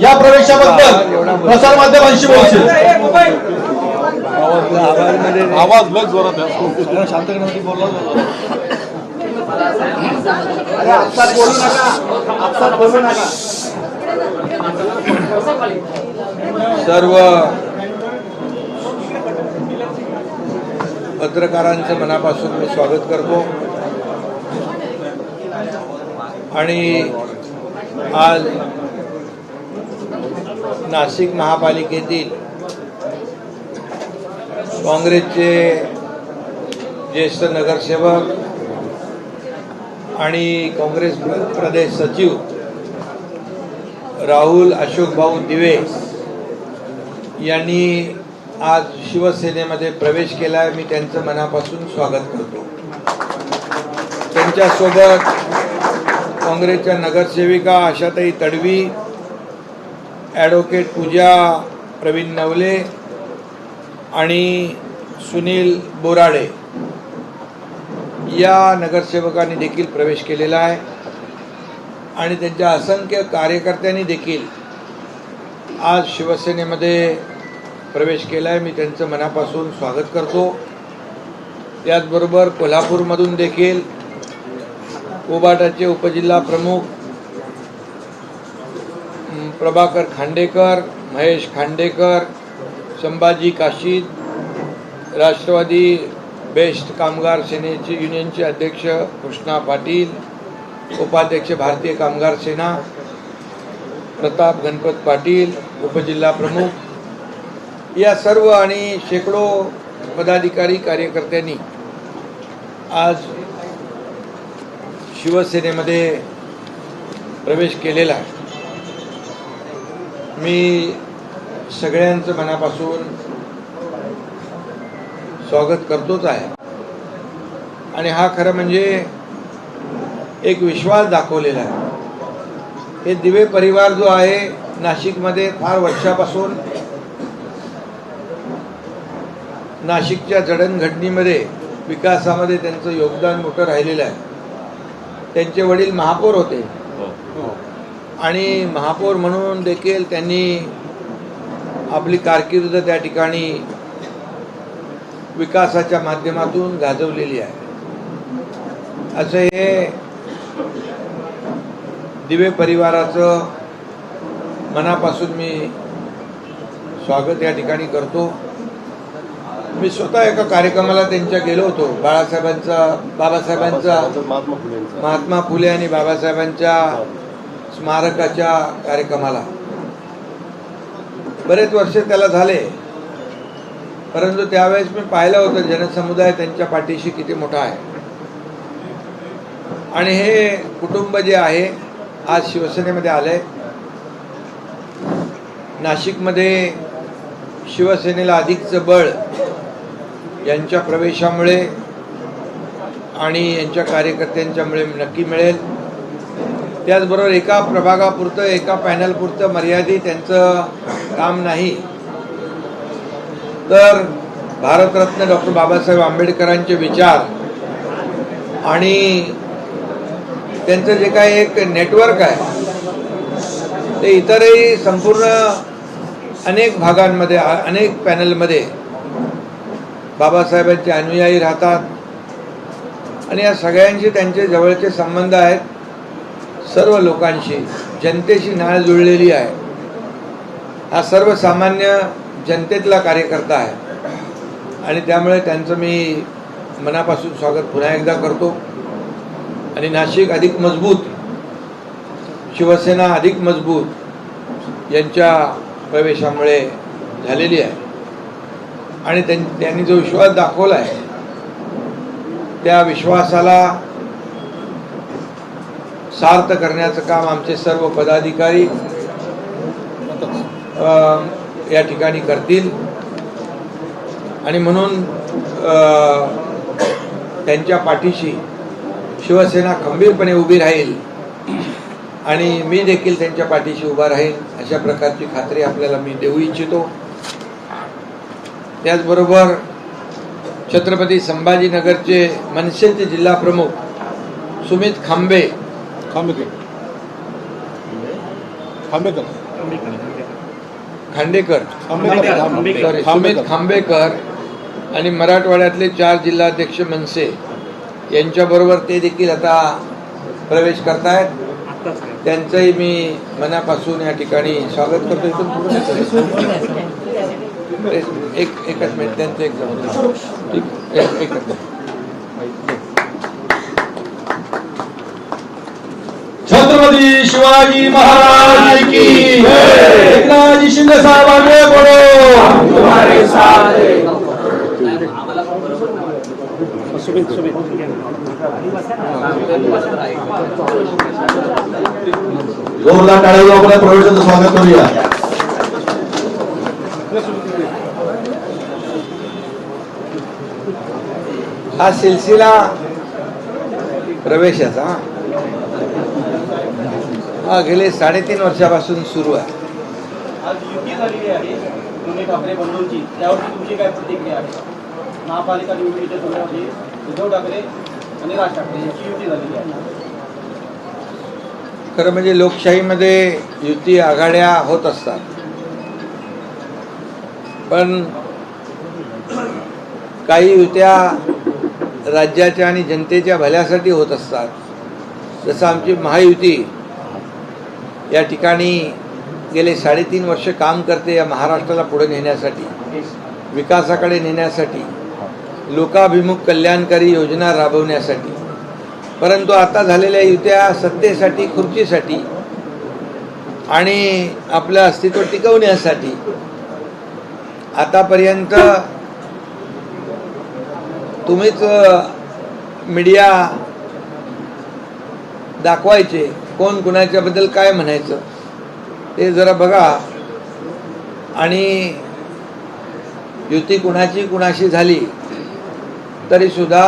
या प्रवेशाबद्दल प्रसार माध्यमांशी बोलशील. आवाज लय जोरात आहे. शांत करण्यासाठी बोलला बोलू नका. सर्व पत्रकारांचं मनापासून मी स्वागत करतो आणि आज नाशिक महापालिकेतील काँग्रेसचे ज्येष्ठ नगरसेवक आणि काँग्रेस प्रदेश सचिव राहुल अशोकभाऊ दिवे यांनी आज शिवसेनेमध्ये प्रवेश केला आहे. मी त्यांचं मनापासून स्वागत करतो. त्यांच्यासोबत काँग्रेसच्या नगरसेविका आशाताई तडवी, ॲडव्होकेट पूजा प्रवीण नवले आणि सुनील बोराडे या नगरसेवकांनी देखील प्रवेश केलेला आहे आणि त्यांच्या असंख्य कार्यकर्त्यांनी देखील आज शिवसेनेमध्ये प्रवेश केला आहे. मी त्यांचं मनापासून स्वागत करतो. त्याचबरोबर कोल्हापूरमधून देखील कोबाटाचे उपजिल्हा प्रमुख प्रभाकर खांडेकर, महेश खांडेकर, संभाजी काशीद, राष्ट्रवादी बेस्ट कामगार सेनेचे युनियनचे अध्यक्ष कृष्णा पाटील, उपाध्यक्ष भारतीय कामगार सेना प्रताप गणपत पाटील, उपजिल्हा प्रमुख या सर्व आणि शेकडो पदाधिकारी कार्यकर्त्यांनी आज शिवसेनेमध्ये प्रवेश केलेला आहे. मी सगळ्यांचं मनापासून स्वागत करतोच आहे आणि हा खरं म्हणजे एक विश्वास दाखवलेला आहे. हे दिवे परिवार जो आहे नाशिकमध्ये फार वर्षापासून नाशिकच्या जडणघडणीमध्ये विकासामध्ये त्यांचं योगदान मोठं राहिलेलं आहे. त्यांचे वडील महापौर होते आणि महापौर म्हणून देखील त्यांनी आपली कारकीर्द त्या ठिकाणी विकासाच्या माध्यमातून गाजवलेली आहे. असं हे दिवे परिवाराचं मनापासून मी स्वागत या ठिकाणी करतो. मी स्वतः एका कार्यक्रमाला त्यांच्या गेलो होतो, बाबासाहेबांचा महात्मा फुले आणि बाबासाहेबांच्या स्मारकाच्या कार्यक्रमाला. बरेच वर्ष त्याला झाले, परंतु त्यावेळेस मी पाहिलं होतं जनसमुदाय त्यांच्या पाठीशी किती मोठा आहे आणि हे कुटुंब जे आहे आज शिवसेनेमध्ये आलंय. नाशिकमध्ये शिवसेनेला अधिकचं बळ यांच्या प्रवेशामुळे आणि यांच्या कार्यकर्त्यांच्यामुळे नक्की मिळेल. त्याचबरोबर एका प्रभागापुरतं एका पॅनलपुरतं मर्यादित त्यांचं काम नाही, तर भारतरत्न डॉक्टर बाबासाहेब आंबेडकरांचे विचार आणि त्यांचं जे काही एक नेटवर्क आहे ते इतरही संपूर्ण अनेक भागांमध्ये अनेक पॅनलमध्ये बाबासाहेबांचे अनुयायी राहतात आणि या सगळ्यांशी त्यांचे जवळचे संबंध आहेत. सर्व लोकांशी जनतेशी नाळ जुळलेली आहे. हा सर्वसामान्य जनतेतला कार्यकर्ता आहे आणि त्यामुळे त्यांचं मी मनापासून स्वागत पुन्हा एकदा करतो. आणि नाशिक अधिक मजबूत, शिवसेना अधिक मजबूत यांच्या प्रवेशामुळे झालेली आहे आणि त्यांनी जो विश्वास दाखवला आहे त्या विश्वासाला सार्थ करण्याचं काम आमचे सर्व पदाधिकारी या ठिकाणी करतील आणि म्हणून त्यांच्या पाठीशी शिवसेना खंबीरपणे उभी राहील आणि मी देखील त्यांच्या पाठीशी उभा राहील अशा प्रकारची खात्री आपल्याला मी देऊ इच्छितो. त्याचबरोबर छत्रपती संभाजीनगरचे मनसेचे जिल्हा प्रमुख सुमित खांबेकर खांडेकर खांबेकर सॉरी सुमित खांबेकर आणि मराठवाड्यातले 4 जिल्हाध्यक्ष मनसे यांच्याबरोबर ते देखील आता प्रवेश करतायत. त्यांचंही मी मनापासून या ठिकाणी स्वागत करतो. इथून एकच मिनिट त्यांचं एक एकच छत्रपती शिवाजी महाराज की एकनाथजी शिंदे साहेब आगे बढ़ो. जोरदार टाळ्या आपल्या प्रवेशाचं स्वागत करूया. हा सिलसिला प्रवेशाचा हा गेले 3.5 वर्षापासून सुरू आहे. आज युती झालेली आहे दोन्ही ठाकरे बंधूंची, त्यावरती तुमची काय प्रतिक्रिया आहे? महापालिका निवडणुकीच्या तोंडामध्ये उद्धव ठाकरे आणि राज ठाकरे यांची युती झालेली आहे. खरं म्हणजे लोकशाहीमध्ये युती आघाड्या होत असतात, पण काही युत्या राज्याच्या आणि जनतेच्या भल्यासाठी होत असतात. जसं आमची महायुती या ठिकाणी गेले 3.5 वर्ष काम करते या महाराष्ट्राला पुढे नेण्यासाठी, विकासाकडे नेण्यासाठी, लोकाभिमुख कल्याणकारी योजना राबवण्यासाठी. परंतु आता झालेल्या युत्या सत्तेसाठी, खुर्चीसाठी आणि आपलं अस्तित्व टिकवण्यासाठी. आतापर्यंत तुम्हीच मीडिया दाखवायचे कोण कुणाच्याबद्दल काय म्हणायचं ते जरा बघा. आणि युती कुणाशी झाली तरी सुद्धा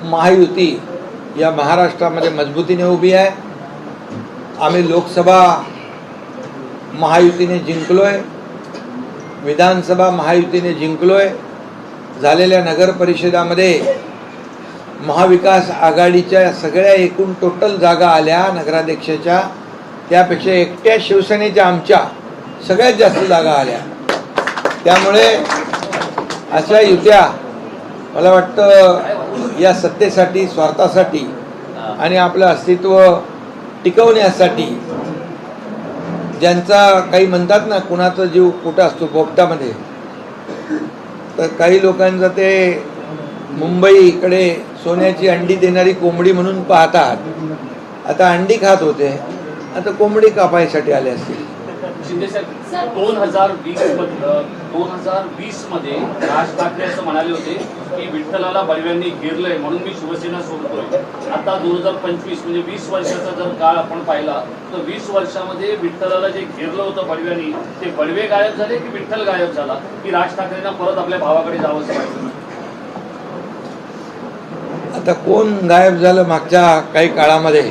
महायुती या महाराष्ट्रामध्ये मजबूतीने उभी आहे. आम्ही लोकसभा महायुतीने जिंकलोय, विधानसभा महायुतीने जिंकलोय. झालेल्या नगर परिषदामध्ये महाविकास आघाडीच्या सगळ्या एकूण टोटल जागा आल्या नगराध्यक्षाच्या, त्यापेक्षा एकट्या शिवसेनेच्या आमच्या सगळ्यात जास्त जागा आल्या. त्यामुळे अशा युत्या मला वाटतं या सत्तेसाठी, स्वार्थासाठी आणि आपलं अस्तित्व टिकवण्यासाठी, ज्यांचा काही म्हणतात ना कुणाचा जीव कुठं असतो पोपटामध्ये, तर काही लोकांचं ते मुंबईकडे सोन्याची अंडी देणारी कोंबडी म्हणून पाहतात. आता अंडी खात होते, आता कोंबडी कापायसाठी आले असतील. शिंदे साहेब 2020 मध्ये राज ठाकरे असं म्हणाले होते की विठ्ठलाला बळव्यांनी घेरलंय म्हणून मी शिवसेना सोडतोय. आता 2025 म्हणजे 20 वर्षाचा जर काळ आपण पाहिला तर 20 वर्षामध्ये विठ्ठलाला जे घेरलं होतं बळव्यांनी, ते बळवे गायब झाले की विठ्ठल गायब झाला की राज ठाकरेंना परत आपल्या भावाकडे जावं असं वाटतं? आता कोण गायब झालं मागच्या काही काळामध्ये?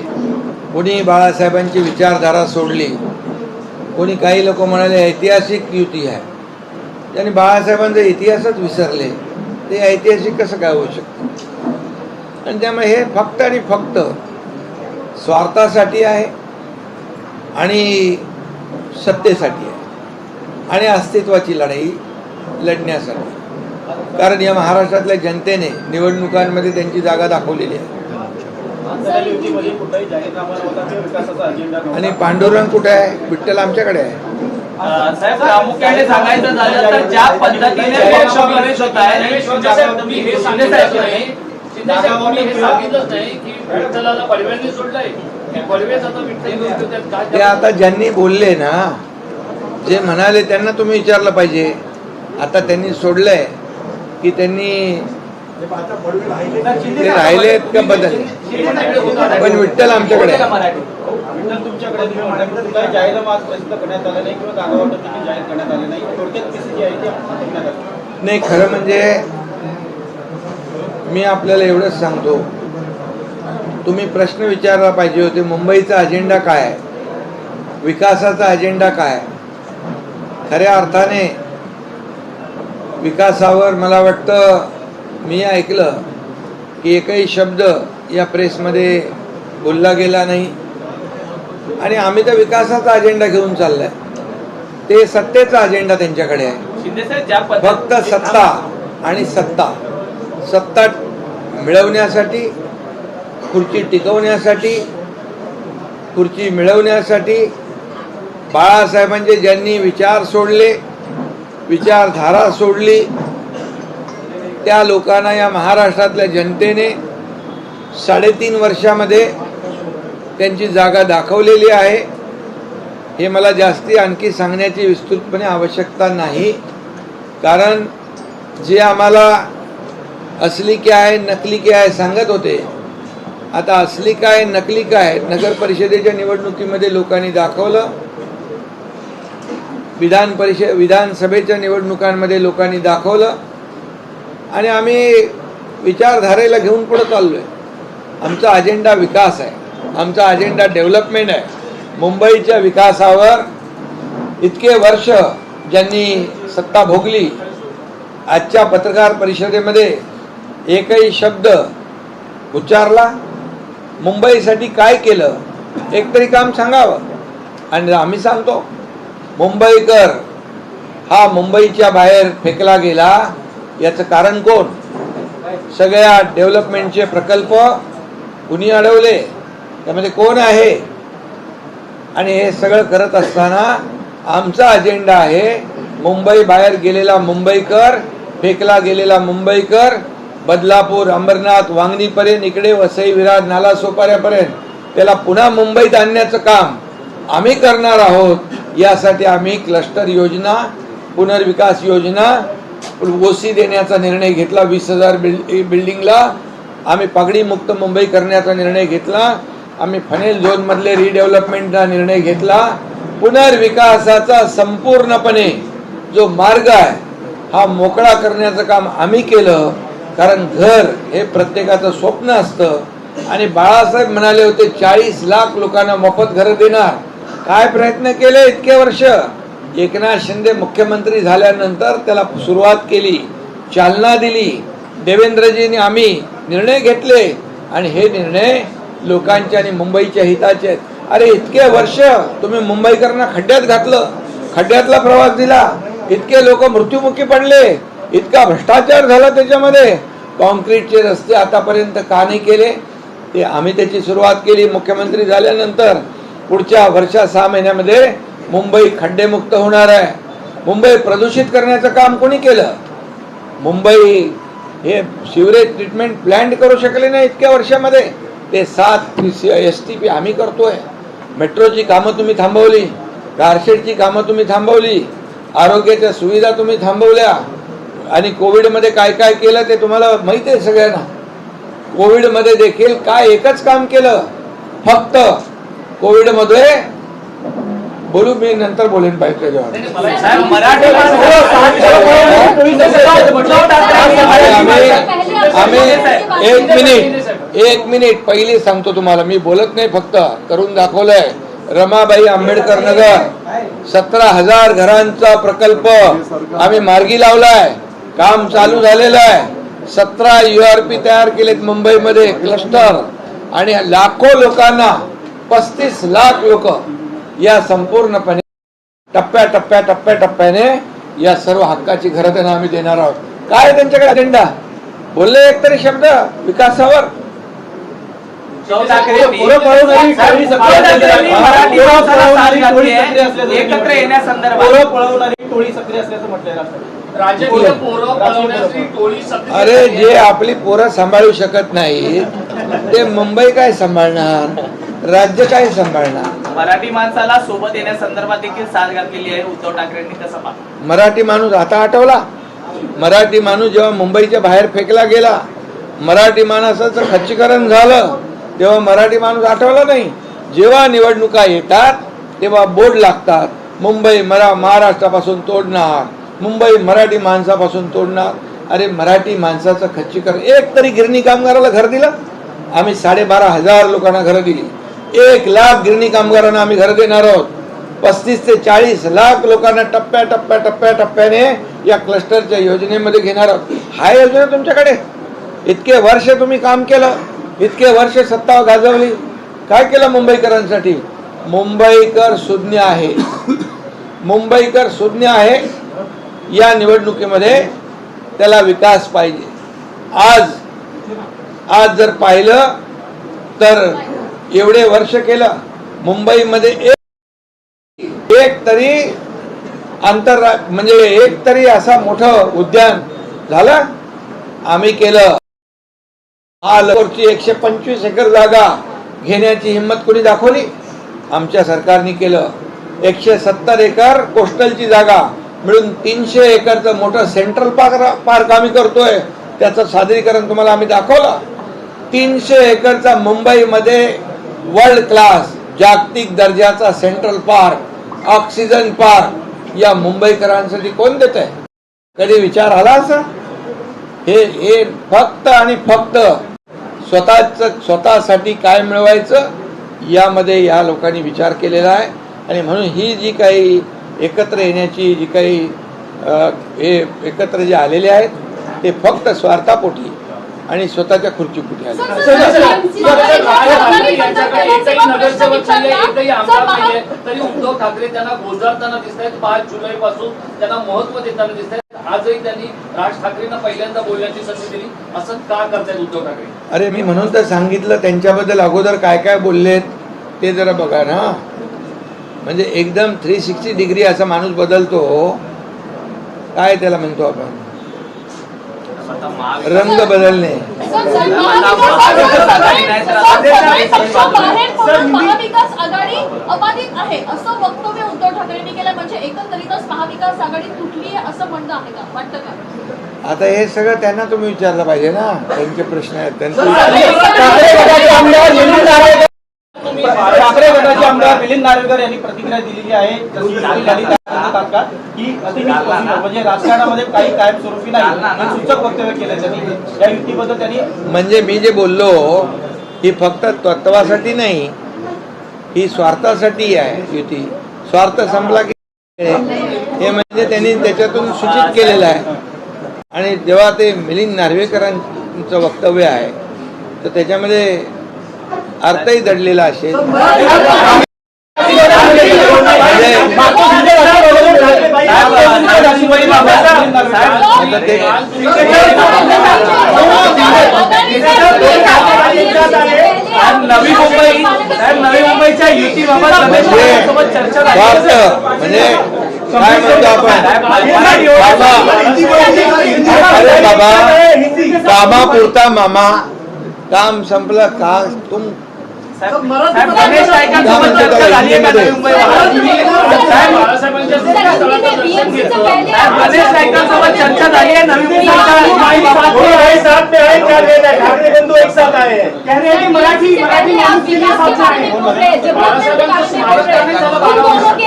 कोणी बाळासाहेबांची विचारधारा सोडली, कोणी काही लोक म्हणाले ऐतिहासिक युती आहे. त्यांनी बाळासाहेबांचा इतिहासच विसरले, ते ऐतिहासिक कसं काय होऊ शकतं? आणि त्यामुळे हे फक्त आणि फक्त स्वार्थासाठी आहे आणि सत्तेसाठी आहे आणि अस्तित्वाची लढाई लढण्यासाठी. कारण या महाराष्ट्रातल्या जनतेने निवडणुकांमध्ये त्यांची जागा दाखवलेली आहे. आणि पांडुरंग कुठे आहे? विठ्ठल आमच्याकडे आहे. साहेब प्रामुख्याने सांगायचं झालं तर ज्या पद्धतीने पक्ष प्रवेश होत आहे, तुम्ही हे सांगितलंच नाही की विठ्ठलाला बळव्यांनी सोडलंय की बळवेच आता विठ्ठल. ते आता ज्यांनी बोलले ना, जे म्हणाले त्यांना तुम्ही विचारलं पाहिजे. आता त्यांनी सोडलंय की त्यांनी ते राहिलेत का बदलले? पण विठ्ठल आमच्याकडे आहे. विठ्ठल तुमच्याकडे काही जाहीरनामा आज प्रसिद्ध करण्यात आला नाही किंवा जागा वाटप देखील जाहीर करण्यात आले नाही. थोडक्यात जी आहे ती करण्यात आली नाही. खरं म्हणजे मी आपल्याला एवढंच सांगतो, तुम्ही प्रश्न विचारला पाहिजे होते, मुंबईचा अजेंडा काय आहे, विकासाचा अजेंडा काय आहे. खऱ्या अर्थाने विकासावर मला वाटतं मी ऐकलं की एकही शब्द या प्रेसमध्ये बोलला गेला नाही. आणि आम्ही तर विकासाचा अजेंडा घेऊन चाललाय. ते सत्तेचा अजेंडा त्यांच्याकडे आहे. शिंदेसाहेब ज्या फक्त सत्ता आणि सत्ता मिळवण्यासाठी, खुर्ची टिकवण्यासाठी, खुर्ची मिळवण्यासाठी बाळासाहेबांचे ज्यांनी विचार सोडले, विचारधारा सोडली, त्या लोकांना या महाराष्ट्रातल्या जनतेने 3.5 वर्षामध्ये त्यांची जागा दाखवलेली आहे. हे मला जास्ती आणखी सांगण्याची विस्तृतपणे आवश्यकता नाही, कारण जे आम्हाला असली क्या है नकली क्या है सांगत होते, आता असली काय नकली काय नगर परिषदेच्या निवडणुकीमध्ये लोकांनी दाखवलं. विधानसभेच्या निवडणुकांमध्ये लोकांनी दाखवलं. आणि आम्ही विचारधारेला घेऊन पुढे चाललोय. आमचा अजेंडा विकास आहे, आमचा अजेंडा डेव्हलपमेंट आहे. मुंबईच्या विकासावर इतके वर्ष ज्यांनी सत्ता भोगली, आजच्या पत्रकार परिषदेमध्ये एकही शब्द उच्चारला, मुंबईसाठी काय केलं एकतरी काम सांगावं. आणि आम्ही सांगतो, मुंबईकर हा मुंबईच्या बाहेर फेकला गेला, याचं कारण कोण? सगळ्या डेव्हलपमेंटचे प्रकल्प कुणी अडवले, त्यामध्ये कोण आहे? आणि हे सगळं करत असताना आमचा अजेंडा आहे मुंबई बाहेर गेलेला मुंबईकर, फेकला गेलेला मुंबईकर, बदलापूर, अंबरनाथ, वांगणीपर्यंत, इकडे वसई, विरार, नालासोपाऱ्यापर्यंत त्याला पुन्हा मुंबईत आणण्याचं काम आम्ही करणार आहोत. यासाठी आम्ही क्लस्टर योजना, पुनर्विकास योजना, ओसी देण्याचा निर्णय घेतला. 20,000 बिल्डिंगला आम्ही पगडी मुक्त मुंबई करण्याचा निर्णय घेतला. आम्ही फनेल झोनमधले रिडेव्हलपमेंटचा निर्णय घेतला. पुनर्विकासाचा संपूर्णपणे जो मार्ग आहे हा मोकळा करण्याचं काम आम्ही केलं. कारण घर हे प्रत्येकाचं स्वप्न असतं. आणि बाळासाहेब म्हणाले होते 40 लाख लोकांना मोफत घरं देणार. काय प्रयत्न केले इतके वर्ष? एकनाथ शिंदे मुख्यमंत्री झाल्यानंतर त्याला सुरुवात केली, चालना दिली. देवेंद्रजींनी आम्ही निर्णय घेतले आणि हे निर्णय लोकांच्या आणि मुंबईच्या हिताचे आहेत. अरे इतके वर्ष तुम्ही मुंबईकरांना खड्ड्यात घातलं, खड्ड्यातला प्रवास दिला, इतके लोक मृत्युमुखी पडले, इतका भ्रष्टाचार झाला त्याच्यामध्ये. कॉन्क्रीटचे रस्ते आतापर्यंत का नाही केले? ते आम्ही त्याची सुरुवात केली मुख्यमंत्री झाल्यानंतर. पुढच्या वर्षा 6 महिन्यामध्ये मुंबई खड्डेमुक्त होणार आहे. मुंबई प्रदूषित करण्याचं काम कोणी केलं? मुंबई हे सिवरेज ट्रीटमेंट प्लांट करू शकले नाही इतक्या वर्षामध्ये. ते 7 STP आम्ही करतोय. मेट्रोची कामं तुम्ही थांबवली, कारशेडची कामं तुम्ही थांबवली, आरोग्याच्या सुविधा तुम्ही थांबवल्या. आणि कोविडमध्ये काय काय केलं ते तुम्हाला माहिती आहे सगळ्यांना. कोविडमध्ये देखील काय एकच काम केलं, फक्त कोविडमध्ये बोलू, मी नंतर बोलेन पाहिजे जेव्हा. आम्ही एक मिनिट पहिली सांगतो तुम्हाला, मी बोलत नाही, फक्त करून दाखवलंय. रमाबाई आंबेडकर नगर 17,000 घरांचा प्रकल्प आम्ही मार्गी लावलाय, काम चालू झालेलं आहे. 17 URP तयार केलेत मुंबईमध्ये क्लस्टर. आणि लाखो लोकांना 35 लाख लोक या संपूर्णपणे टप्प्याटप्प्याने या सर्व हक्काची घरं त्यांना आम्ही देणार आहोत. काय त्यांच्याकडे अजेंडा? बोलले एकतरी शब्द विकासावर. एकत्र येण्यासंदर्भात टोळी सक्रिय असल्याचं म्हटलंय. अरे जे आपली पोरं सांभाळू शकत नाही ते मुंबई काय सांभाळणार, राज्य काय सांभाळणार? मराठी माणसाला सोबत येण्यासंदर्भात देखील साथ घातलेली आहे उद्धव ठाकरेंनी, कसं पाहता? मराठी माणूस आता आठवला? मराठी माणूस जेव्हा मुंबईच्या बाहेर फेकला गेला, मराठी माणसाचं खच्चीकरण झालं, तेव्हा मराठी माणूस आठवला नाही. जेव्हा निवडणुका येतात तेव्हा बोर्ड लागतात, मुंबई महाराष्ट्रापासून तोडणार, मुंबई मराठी माणसापासून तोडणार. अरे मराठी माणसाचं खच्चीकरण, एक तरी गिरणी कामगाराला घर दिलं? आम्ही 12,500 लोकांना घरं दिली. 1 लाख गिरणी कामगारांना आम्ही घर देणार आहोत. 35 ते 40 लाख लोकांना टप्प्याटप्प्याने या क्लस्टरच्या योजनेमध्ये घेणार आहोत. हा योजना तुमच्याकडे? इतके वर्ष तुम्ही काम केलं, इतके वर्ष सत्ता गाजवली, काय केलं मुंबईकरांसाठी? मुंबईकर सुज्ञ आहे. मुंबईकर सुज्ञ आहे. या निवडणुकीमध्ये त्याला विकास पाहिजे. आज जर पाहिलं तर एवढे वर्ष केलं मुंबईमध्ये एक तरी म्हणजे एक तरी असा मोठं उद्यान झालं आम्ही केलं. महालक्ष्मीची 125 एकर जागा घेण्याची हिंमत कोणी दाखवली? आमच्या सरकारने केलं. 170 एकर कोस्टलची जागा मिळून 300 एकरचं मोठं सेंट्रल पार्क आम्ही करतोय. त्याचं सादरीकरण तुम्हाला आम्ही दाखवलं. 300 एकरचा मुंबईमध्ये वर्ल्ड क्लास जागतिक दर्जाचा सेंट्रल पार्क, ऑक्सिजन पार्क या मुंबईकरांसाठी कोण देत आहे? कधी विचार आला असा? हे फक्त आणि फक्त स्वतःसाठी काय मिळवायचं यामध्ये या लोकांनी विचार केलेला आहे. आणि म्हणून ही जी काही एकत्र येण्याची जी काही हे एकत्र जे आलेले आहेत ते फक्त स्वार्थापोटी आणि स्वतःच्या खुर्चीपोटी आले. तरी उद्धव ठाकरे त्यांना गोंजारताना दिसत आहेत. 5 जुलै पासून त्यांना महत्व देताना दिसत आहेत. आजही त्यांनी राज ठाकरेंना पहिल्यांदा बोलण्याची संधी दिली. असं का करतायत उद्धव ठाकरे? अरे मी म्हणून तर सांगितलं त्यांच्याबद्दल अगोदर काय काय बोललेत ते जरा बघा ना. म्हणजे एकदम 360 डिग्री असा माणूस बदलतो. काय त्याला म्हणतो आपण? रंग बदलणे. महाविकास आघाडी अबाधित आहे असं वक्तव्य उद्धव ठाकरेंनी केलं. म्हणजे एकंदरीतच महाविकास आघाडी तुटली आहे असं म्हणणं आहे का? वाटतं का? आता हे सगळं त्यांना तुम्ही विचारलं पाहिजे ना. त्यांचे प्रश्न आहेत त्यांचे. ठाकरे गटाचे आमदार मिलिंद नार्वेकर यांनी प्रतिक्रिया दिलेली आहे की म्हणजे राजकारणामध्ये काही कायमस्वरूपी नाही सूचक वक्तव्य केलं त्यांनी. या युतीबद्दल त्यांनी म्हणजे मी जे बोललो ही फक्त तत्वासाठी नाही, ही स्वार्थासाठी आहे युती. स्वार्थ संपला की हे म्हणजे त्यांनी त्याच्यातून सूचित केलेलं आहे. आणि जेव्हा ते मिलिंद नार्वेकरांचं वक्तव्य आहे तर त्याच्यामध्ये अर्थही दडलेला असेल. नवी मुंबईच्या युतीबाबत म्हणजे काय म्हणतो आपण? अरे बाबा, कामापुरता मामा, काम संपलं का तुम गणेश नाईकांसोबत चर्चा झाली आहे का नवी मुंबईमध्ये?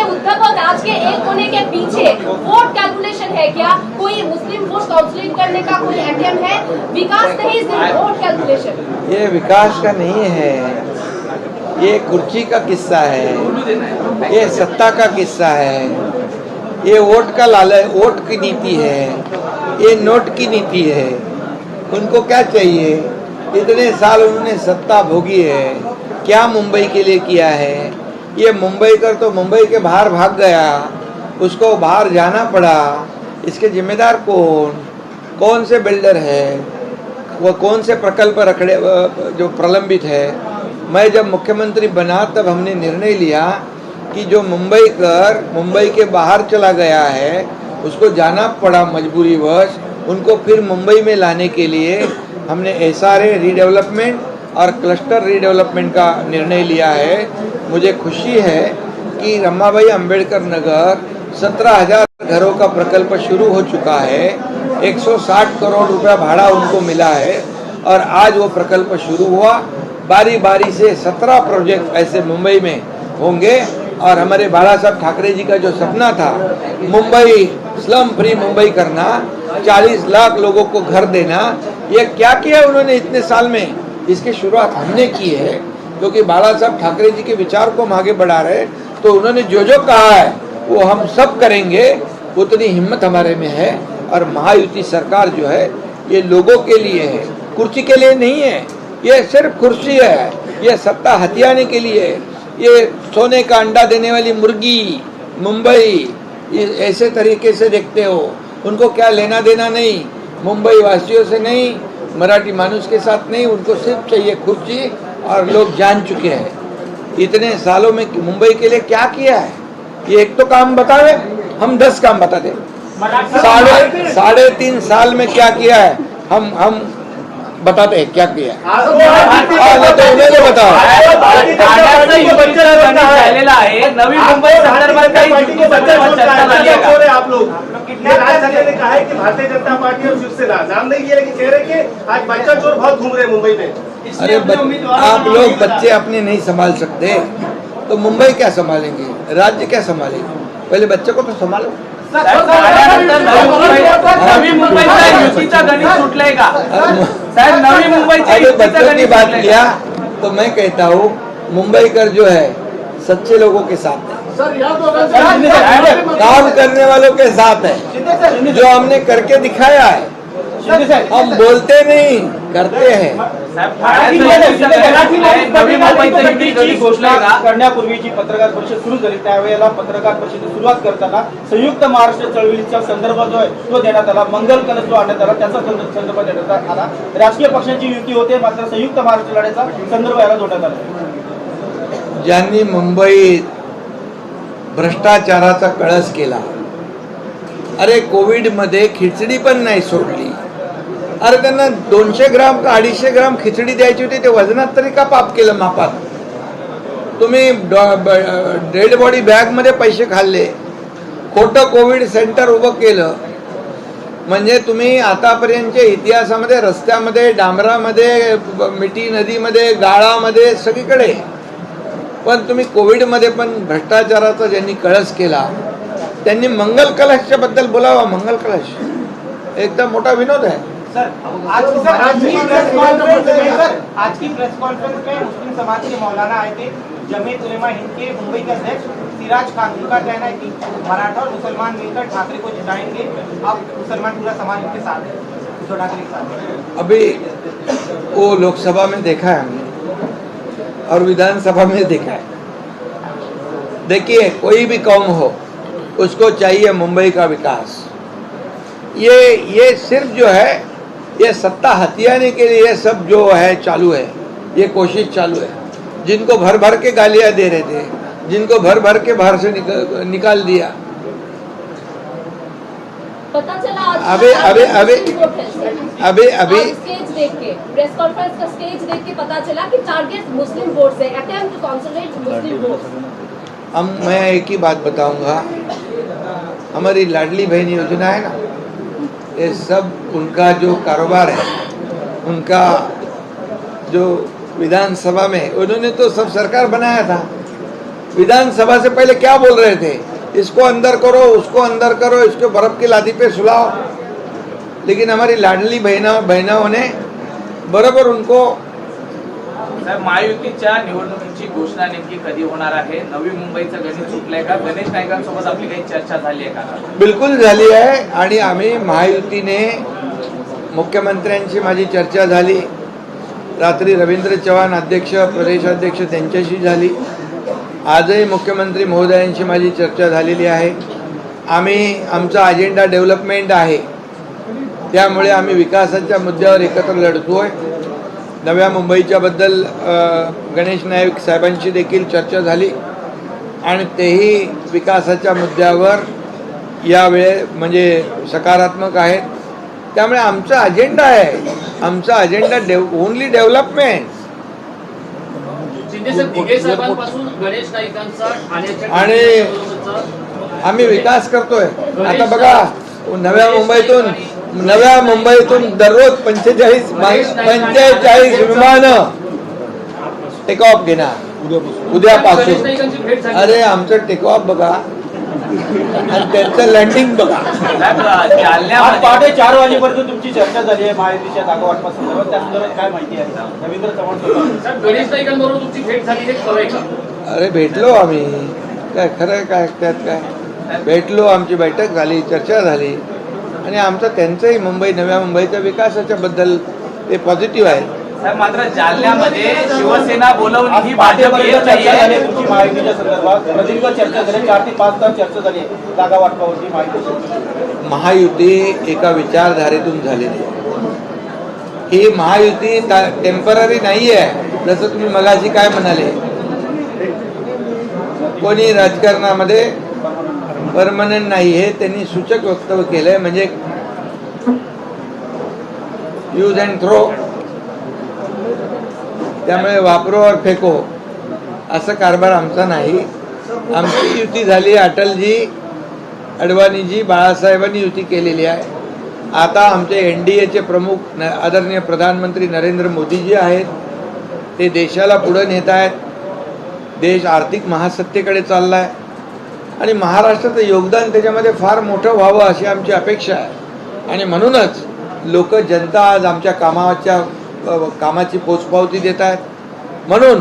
उद्धव और राज के एक होने के पीछे वोट कैलकुलेशन है क्या? कोई मुस्लिम वोट काउंसलिंग करने का कोई अटेम्प्ट है? विकास नहीं, सिर्फ वोट कैलकुलेशन. ये विकास का नहीं है, ये कुर्सी का किस्सा है, ये सत्ता का किस्सा है, ये वोट का लालच, वोट की नीति है, ये नोट की नीति है. उनको क्या चाहिए? इतने साल उन्होंने सत्ता भोगी है, क्या मुंबई के लिए किया है? ये मुंबई कर तो मुंबई के बाहर भाग गया, उसको बाहर जाना पड़ा. इसके जिम्मेदार कौन से बिल्डर है? वो कौन से प्रकल्प रखड़े जो प्रलंबित है? मैं जब मुख्यमंत्री बना तब हमने निर्णय लिया कि जो मुंबई के बाहर चला गया है उसको जाना पड़ा मजबूरीवश, उनको फिर मुंबई में लाने के लिए हमने SRA रीडेवलपमेंट और क्लस्टर रीडेवलपमेंट का निर्णय लिया है. मुझे खुशी है कि रमाबाई अंबेडकर नगर 17,000 घरों का प्रकल्प शुरू हो चुका है. 160 करोड़ रुपया भाड़ा उनको मिला है और आज वो प्रकल्प शुरू हुआ. बारी बारी से 17 प्रोजेक्ट ऐसे मुंबई में होंगे. और हमारे बाला साहब ठाकरे जी का जो सपना था मुंबई स्लम फ्री मुंबई करना, 40 लाख लोगों को घर देना, ये क्या किया उन्होंने इतने साल में? इसकी शुरुआत हमने की है क्योंकि बाला साहब ठाकरे जी के विचार को हम आगे बढ़ा रहे. तो उन्होंने जो जो कहा है वो हम सब करेंगे. उतनी हिम्मत हमारे में है. और महायुति सरकार जो है ये लोगों के लिए है, कुर्सी के लिए नहीं है. ये सिर्फ कुर्सी है, ये सत्ता हथियाने के लिए. ये सोने का अंडा देने वाली मुर्गी मुंबई, ये ऐसे तरीके से देखते हो। उनको क्या लेना देना नहीं, मुंबई वासियों से नहीं, मराठी मानुस के साथ नहीं, उनको सिर्फ चाहिए खुर्ची। और लोग जान चुके हैं इतने सालों में मुंबई के लिए क्या किया है। ये एक तो काम बतावे, हम 10 काम बताते। 3.5 साल में क्या किया है हम बताते हैं क्या किया है। तो उन्हें तो बताओ। झालेला आहे नवी मुंबई संदर्भात काही चर्चा झाली आहे का? आप लोग राज ठाकरे ने कहा है कि भारतीय जनता पार्टी और शिवसेना नाम नहीं किया, लेकिन कह रहे कि आज बच्चा चोर बहुत घूम रहे हैं मुंबई में। अरे आप लोग बच्चे अपने नहीं संभाल सकते तो मुंबई क्या संभालेंगे, राज्य क्या संभालेंगे? पहले बच्चे को तो संभालो। नवी मुंबईचा युतीचा गणित सुटलाय का साहेब? नवी मुंबईच्या अरे युतीचा बच्चों की गणित बात सुटलंय किया का? तो मैं कहता हूँ मुंबईकर जो है सच्चे लोगों के साथ है, काम करने वालों के साथ है, जो हमने करके दिखाया है। हम बोलते नहीं, करते हैं। नवी मुंबईचा युतीची गणित सुटलाय का? करण्यापूर्वीची पत्रकार परिषद सुरू झाली, त्यावेळेला पत्रकार परिषदेची सुरुवात करताना संयुक्त महाराष्ट्र चळवळीचा संदर्भ जो आहे तो देण्यात आला, मंगल कलश जो आणण्यात आला त्याचा संदर्भ देण्यात आला। राजकीय पक्षांची युती होते, मात्र संयुक्त महाराष्ट्र लढ्याचा संदर्भ याला जोडण्यात आला। ज्यांनी मुंबईत भ्रष्टाचाराचा कळस केला, अरे कोविड मध्ये खिचडी पण नाही सोडली। अरे त्यांना 200 ग्राम का 250 ग्राम खिचडी द्यायची होती, ते वजनात तरी का पाप केलं मापात? तुम्ही डेड बॉडी बॅग मध्ये पैसे खाल्ले, खोटं कोविड सेंटर उभं केलं, म्हणजे तुम्ही आतापर्यंतच्या इतिहासामध्ये रस्त्यामध्ये, डांबरामध्ये, मिठी नदीमध्ये, गाळामध्ये सगळीकडे, पण तुम्ही कोविडमध्ये पण भ्रष्टाचाराचा ज्यांनी कळस केला त्यांनी मंगल कलशच्या बद्दल बोलावा। मंगल कलश एकदम मोठा विनोद है। आज की प्रेस कॉन्फ्रेंस में मुस्लिम समाज के मौलाना आए थे, जमीयत उलेमा हिंद के मुंबई के अध्यक्ष सिराज खान, उनका कहना है कि मराठा और मुसलमान मिलकर ठाकरे को जिताएंगे। अब मुसलमान पूरा समाज उनके साथ है, उद्धव ठाकरे के साथ। अभी वो लोकसभा में देखा है हमने और विधानसभा में देखा है। देखिए कोई भी कौम हो उसको चाहिए मुंबई का विकास। ये सिर्फ जो है ये सत्ता हथियाने के लिए सब जो है चालू है, ये कोशिश चालू है। जिनको भर भर के गालियां दे रहे थे, जिनको भर भर के बाहर से निकाल दिया। पता चला आज अभी स्टेज देख के, प्रेस कॉन्फ्रेंस का स्टेज देख के पता चला कि टारगेट मुस्लिम वोट्स है, attempt to consolidate Muslim votes. मैं एक ही बात बताऊंगा, हमारी लाडली बहन योजना है ना, ये सब उनका जो कारोबार है, उनका जो विधानसभा में उन्होंने तो सब सरकार बनाया था। विधानसभा से पहले क्या बोल रहे थे, इसको अंदर करो, उसको अंदर करो, इसको बर्फ की लादी पे सुलाओ, लेकिन हमारी लाडली बहनों ने बरोबर उनको। महायुतीच्या निवडणुकीची घोषणा नेमकी कधी होणार आहे? नवी मुंबईचं गणित सुटलंय का? गणेश नाईकांसोबत आपली काही चर्चा झाली आहे का? बिलकुल झाली आहे आणि आम्ही महायुतीने मुख्यमंत्र्यांची माझी चर्चा झाली, रात्री रवींद्र चव्हाण अध्यक्ष प्रदेशाध्यक्ष त्यांच्याशी झाली, आजही मुख्यमंत्री महोदयांशी माझी चर्चा झालेली आहे। आमचा अजेंडा डेव्हलपमेंट आहे, त्यामुळे आम्ही विकासाच्या मुद्द्यावर एकत्र लढतोय। नव्या मुंबईच्या बद्दल गणेश नाईक साहेबांशी देखील चर्चा झाली आणि तेही विकासाच्या मुद्द्यावर यावेळी म्हणजे सकारात्मक आहेत। त्यामुळे आमचा अजेंडा आहे, आमचा अजेंडा ओनली डेव्हलपमेंट। गणेश नाईकांचा आणि आम्ही विकास करतोय। आता बघा नव्या मुंबईतून दररोज 45 विमानं टेक ऑफ घेणार उद्यापासून। अरे आमचं टेक ऑफ बघा आणि त्यांचं लँडिंग बघा। आज पहाटे 4 वाजेपर्यंत तुमची चर्चा झाली आहे महायुतीच्या जागा वाटपासंदर्भात, त्या संदर्भात काय माहिती आहे? रवींद्र चव्हाण गणेश नाईकांबरोबर तुमची भेट झाली हे खरं आहे का? अरे भेटलो आम्ही, काय खरं काय त्यात काय, भेटलो, आमची बैठक झाली, चर्चा झाली आणि आमचं त्यांचंही नव्या मुंबईच्या विकासाच्या बद्दल ते पॉझिटिव्ह आहे। साहेब मात्र जालन्यामध्ये शिवसेना बोलवून ही भाजप भाजपपर्यंत येत चर्चा झाली नाहीये. आहे तुमची महायुतीच्या संदर्भात प्रदीर्घ चर्चा झाली 4 ते 5 तास चर्चा झाली आहे जागा वाटपावरची महायुतीची. महायुती एका विचारधारेतून झालेली आहे. ही महायुती टेम्पररी नाही आहे. जसं तुम्ही मगाशी काय म्हणाले, कोणी राजकारणामध्ये परमनंट नाही हे त्यांनी सूचक वक्तव्य केलंय. म्हणजे यूज अँड थ्रो, त्यामुळे वापरो और फेको असं कारभार आमचा नाही. आमची युती झाली, अटलजी, अडवाणीजी, बाळासाहेबांनी युती केलेली आहे. आता आमचे NDAचे प्रमुख आदरणीय प्रधानमंत्री नरेंद्र मोदीजी आहेत. ते देशाला पुढे नेत आहेत. देश आर्थिक महासत्तेकडे चालला आहे आणि महाराष्ट्राचं योगदान त्याच्यामध्ये फार मोठं व्हावं अशी आमची अपेक्षा आहे. आणि म्हणूनच जनता आज आमच्या कामाची पोचपावती देत आहेत. म्हणून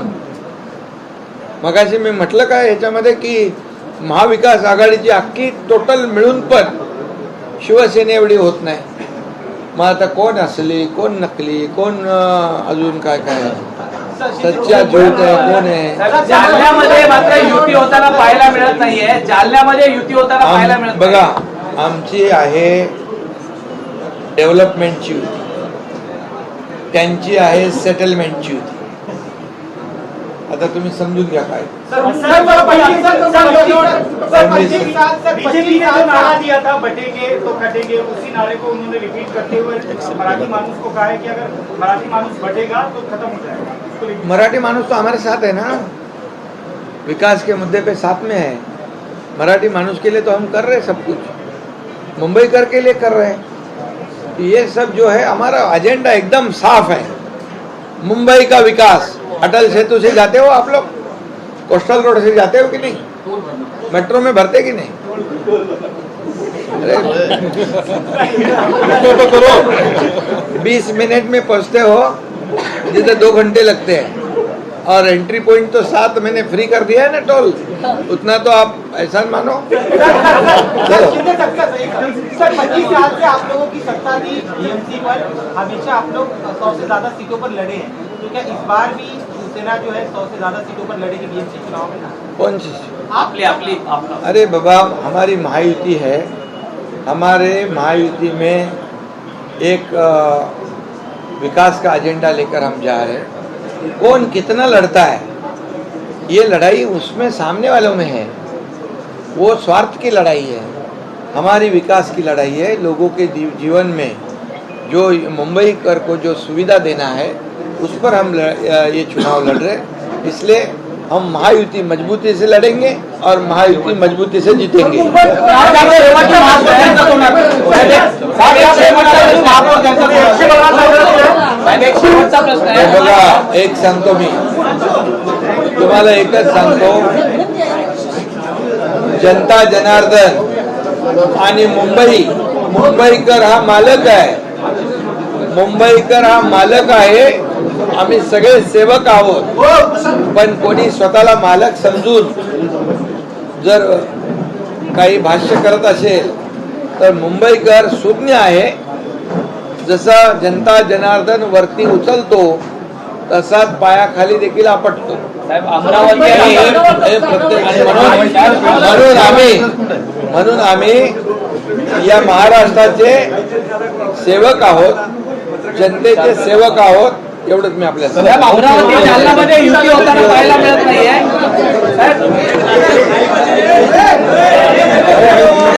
मगाशी मी म्हटलं काय ह्याच्यामध्ये की महाविकास आघाडीची अख्खी टोटल मिळून पण शिवसेने एवढी होत नाही. मग आता कोण असली, कोण नकली, कोण अजून काय काय सच्चा झूठ आहे, कोण आहे. जालन्यामध्ये मात्र युती होताना पाहायला मिळत नाहीये. जालन्यामध्ये युती होताना पाहायला मिळत नाही. बघा, आमची आहे डेव्हलपमेंटची युती, त्यांची आहे सेटलमेंटची युती. आता तुम्ही समजून घ्या काय. बीजेपी ने जो नारा दिया था बटेंगे तो कटेंगे, उसी नारे को उन्होंने रिपीट करते हुए मराठी मानुस को कहा है कि अगर मराठी मानुस बटेगा तो खत्म हो जाएगा. मराठी मानुस तो हमारे साथ है ना, विकास के मुद्दे पे साथ में है. मराठी मानुस के लिए तो हम कर रहे हैं सब कुछ, मुंबई कर के लिए कर रहे हैं. ये सब जो है हमारा एजेंडा एकदम साफ है. मुंबई का विकास, अटल सेतु से जाते हो आप लोग, कोस्टल रोड से जाते हो कि नहीं, मेट्रो में भरते कि नहीं? अरे 20 मिनट में पहुंचते हो जिसे 2 घंटे लगते हैं. और एंट्री पॉइंट तो 7 महीने फ्री कर दिया है ना टोल, उतना तो आप ऐसा मानो. चलो. सर 25 साल से आप लोगों की सत्ता थी BMC पर, हमेशा आप लोग 100 से ज्यादा सीटों पर लड़े हैं. तो क्या इस बार भी शिवसेना जो है 100 से ज्यादा सीटों पर लड़ेगी BMC चुनाव में? कौन सी? आपली अरे बाबा, हमारी महायुति है. हमारे महायुति में एक विकास का एजेंडा लेकर हम जा रहे हैं. कौन कितना लड़ता है, ये लड़ाई उसमें सामने वालों में है. वो स्वार्थ की लड़ाई है, हमारी विकास की लड़ाई है. लोगों के जीवन में जो मुंबई कर को जो सुविधा देना है उस पर हम ये चुनाव लड़ रहे. इसलिए हम महायुति मजबूती से लड़ेंगे और महायुति मजबूती से जीतेंगे. बघा, एक सांगतो मी तुम्हाला, एकच सांगतो, जनता जनार्दन आणि मुंबईकर हा मालक आहे. मुंबईकर हा मालक आहे. आम्ही सगळे सेवक आहोत. पण कोणी स्वतःला मालक समजून जर काही भाष्य करत असेल तर मुंबईकर शून्य आहे. जसा जनता जनार्दन वरती उचलतो तसाच पायाखाली देखील आपटतो. म्हणून आम्ही या महाराष्ट्राचे सेवक आहोत, जनतेचे सेवक आहोत. एवढंच मी आपल्याला अमरावती जालन्यामध्ये युती होताना पाहायला मिळत नाहीये.